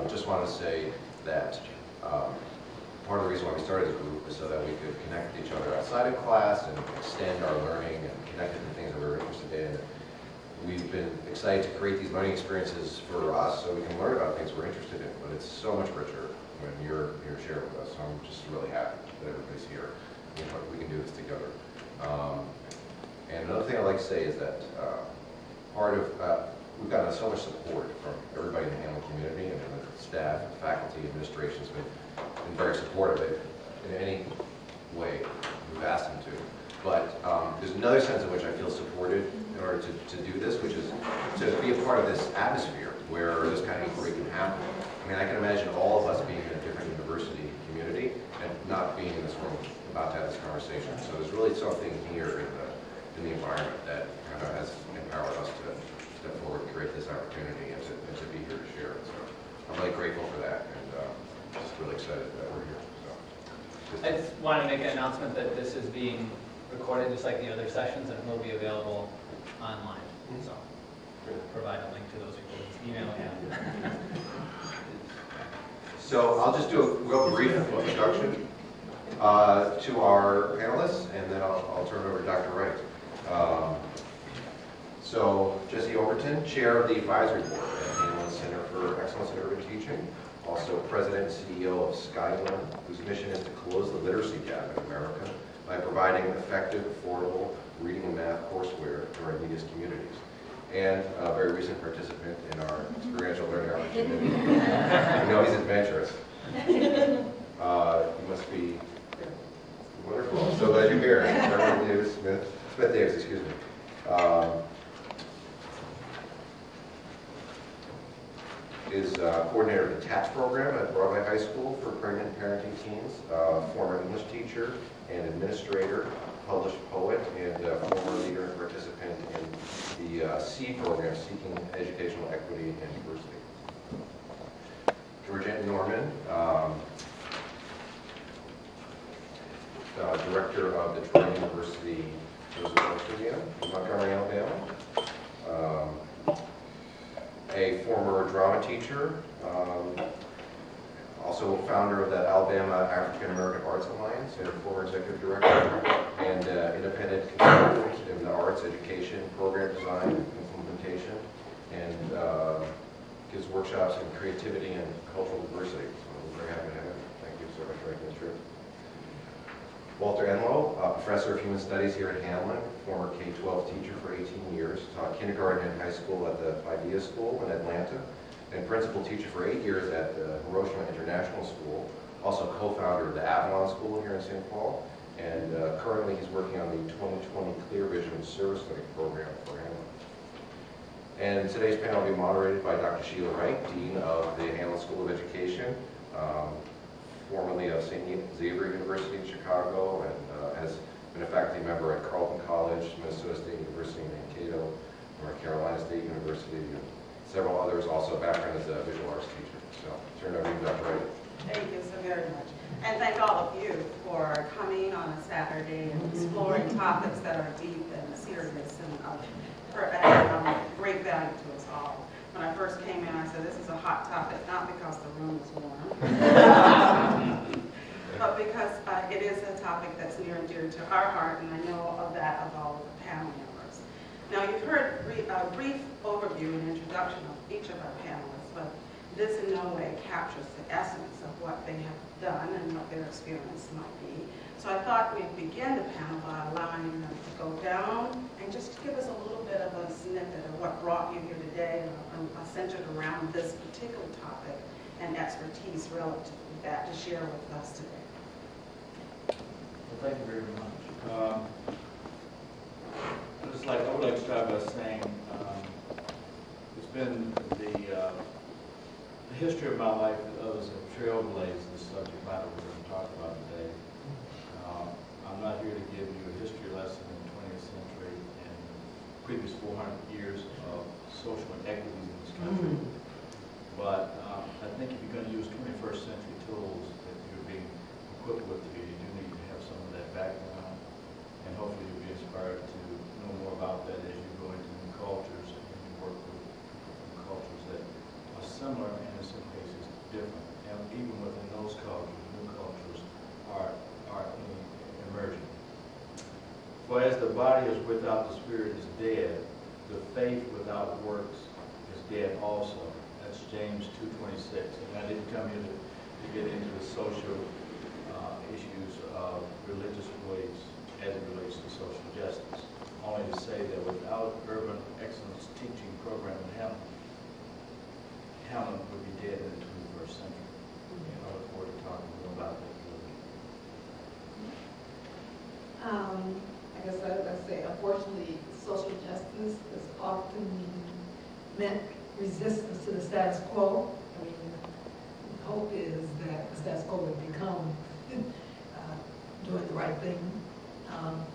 just want to say that part of the reason why we started this group was so that we could connect with each other outside of class and extend our learning and connect to the things that we were interested in. We've been excited to create these learning experiences for us so we can learn about things we're interested in, but it's so much richer when you're sharing with us. So I'm just really happy that everybody's here. We can do this together. And another thing I'd like to say is that we've gotten so much support from everybody in the Hamline community, and the staff, faculty, administration has been very supportive of it in any way we've asked them to. But there's another sense in which I feel supported in order to do this, which is to be a part of this atmosphere where this kind of inquiry can happen. I mean, I can imagine all of us being in a different university community and not being in this room about to have this conversation. So there's really something here in the environment that kind of has empowered us to step forward and create this opportunity and to be here to share it. So I'm really grateful for that, and just really excited that we're here. So I just want to make an announcement that this is being recorded just like the other sessions, and it will be available online. So provide a link to those people. Email me. So I'll just do a real brief introduction to our panelists, and then I'll turn it over to Dr. Wright. So Jessie Overton, Chair of the Advisory Board at the Hamline Center for Excellence in Urban Teaching, also President and CEO of Skyline, whose mission is to close the literacy gap in America by providing effective, affordable reading and math courseware to our neediest communities. And a very recent participant in our experiential learning opportunity. We know he's adventurous. He must be wonderful. I'm so glad you're here. Beverly Smith Davis, excuse me. Is coordinator of the TAPS program at Broadway High School for pregnant and parenting teens, former English teacher and administrator, published poet, and former leader and participant in the SEED program, Seeking Educational Equity and Diversity. Georgette Norman, director of the Troy University Rosa Museum in Montgomery, Alabama. A former drama teacher, also founder of the Alabama African American Arts Alliance, and former executive director, and independent consultant in the arts education, program design, and implementation, and gives workshops in creativity and cultural diversity. So we're very happy to have him. Thank you so much for making this trip. Walter Enloe, professor of human studies here at Hamline, former K-12 teacher for 18 years, taught kindergarten and high school at the Idea School in Atlanta, and principal teacher for 8 years at Hiroshima International School, also co-founder of the Hamline School here in St. Paul, and currently he's working on the 2020 Clear Vision Service Clinic program for Hamline. And today's panel will be moderated by Dr. Sheila Wright, Dean of the Hamline School of Education, formerly of St. Xavier University in Chicago, and has been a faculty member at Carleton College, Minnesota State University in Mankato, North Carolina State University, and several others, also a background as a visual arts teacher. So, turn it over to you, Dr. Wright. Thank you so very much. And thank all of you for coming on a Saturday and exploring topics that are deep and serious and of great value to us all. When I first came in, I said, this is a hot topic, not because the room is warm, but because it is a topic that's near and dear to our heart, and I know of that of all of the panel members. Now, you've heard a brief overview and introduction of each of our panelists, but this in no way captures the essence of what they have done and what their experience might be. So I thought we'd begin the panel by allowing them to go down and just give us a little bit of a snippet of what brought you here today, centered around this particular topic and expertise relative to that to share with us today. Well, thank you very much. I would like to start by saying it's been the history of my life that others have trailblazed this subject matter we're going to talk about today. I'm not here to give you a history lesson in the 20th century and previous 400 years of social inequities in this country. But I think if you're going to use 21st century tools that you're being equipped with, you do need to have some of that background, and hopefully you'll be inspired to know more about that as you go into new cultures and you work with cultures that are similar and in some cases different. And even within those cultures, new cultures are emerging. For as the body is without the spirit is dead, the faith without works is dead also. That's James 2:26. And I didn't come here to get into the social issues of religious beliefs as it relates to social justice. Only to say that without urban excellence teaching program in Hamline would be dead in the 21st century. And I look forward to talking more about that. I guess I'd say, unfortunately, social justice is often meant resistance to the status quo. I mean, the hope is that the status quo would become doing the right thing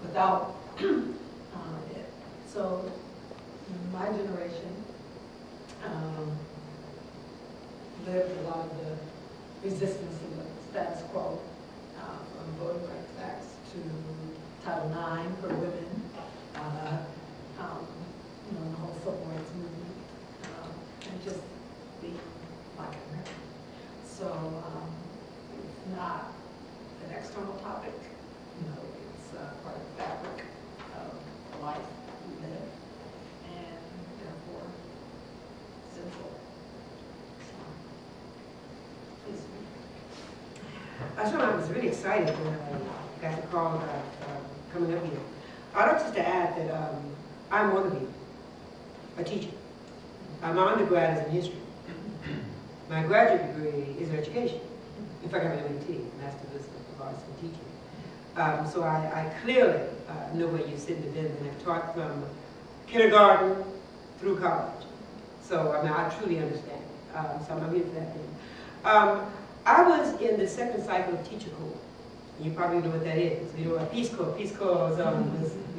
without it. So, my generation lived a lot of the resistance to the status quo, from voting rights acts to Title IX for women, the whole civil rights movement, and just being Black American. So it's not an external topic. It's part of the fabric of life we live, and therefore central. Please. I was really excited when I got the call about coming up here. I'd like just to add that I'm going to be a teacher. My undergrad is in history. My graduate degree is in education. In fact, I have an MAT, Master's of Arts in Teaching. So I clearly know where you sit in the business, and I've taught from kindergarten through college. So I truly understand. So I'm here for that thing. I was in the second cycle of teacher corps. You probably know what that is. A Peace Corps. Peace Corps was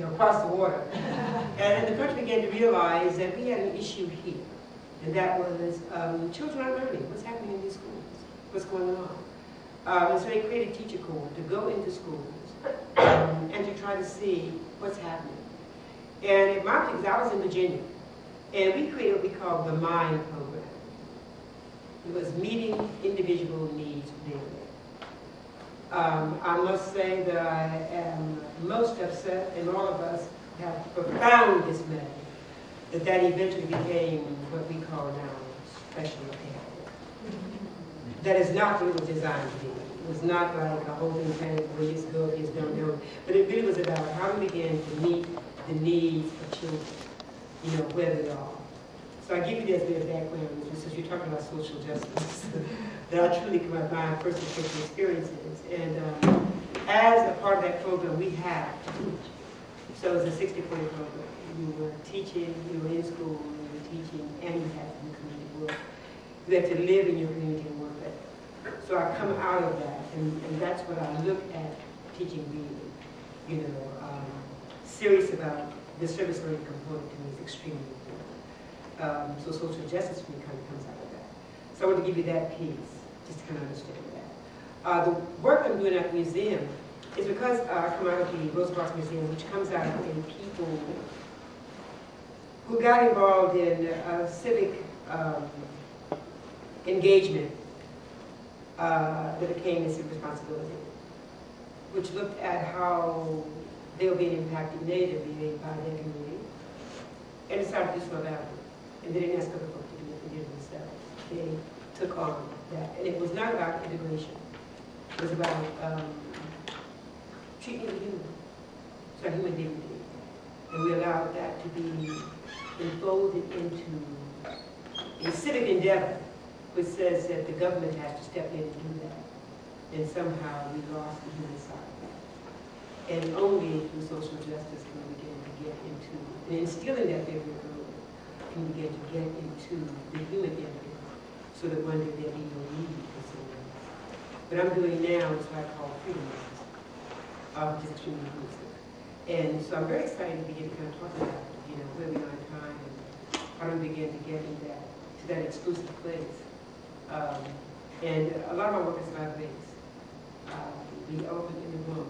across the water. And then the country began to realize that we had an issue here. And that was children are learning. What's happening in these schools? What's going on? So they created Teacher Corps to go into schools and to try to see what's happening. And in my particular, I was in Virginia. And we created what we call the MIND program. It was meeting individual needs daily. I must say that I am most upset, and all of us have profound dismay, that eventually became what we call now special ed. That is not what it was designed to be. It was not like a whole thing planned where it's good, it's don't. But it really was about how we begin to meet the needs of children, where they are. So I give you this bit of background, since you're talking about social justice, that I truly come out my personal experiences. And as a part of that program, we have to teach. So it's a 60-40 program. You were teaching, you were in school, you were teaching, and you had to do community work. You had to live in your community and work there. So I come out of that, and that's what I look at teaching being. Serious about the service learning component to me is extremely important. So social justice for me kind of comes out of that. So I want to give you that piece, just to kind of understand that. The work I'm doing at the museum is because I come out of the Rosa Museum, which comes out in people who got involved in civic engagement that became a civic responsibility, which looked at how they were being impacted negatively by their community, and decided to do so about it. And they didn't ask other folks to do it, they did it themselves. They took on that. And it was not about integration. It was about treating the human, so human dignity. And we allowed that to be enfolded into a civic endeavor, which says that the government has to step in and do that. And somehow we lost the human side of that. And only through social justice can we begin to get into, and instilling that very early, can we begin to get into the human end of it, so that one day there'll be no need for someone else. What I'm doing now is what I call freedom lines, which is extremely inclusive. And so I'm very excited to begin to kind of talk about, where we are in time and how do we begin to get to that exclusive place. And a lot of my work is about race. The elephant in the room.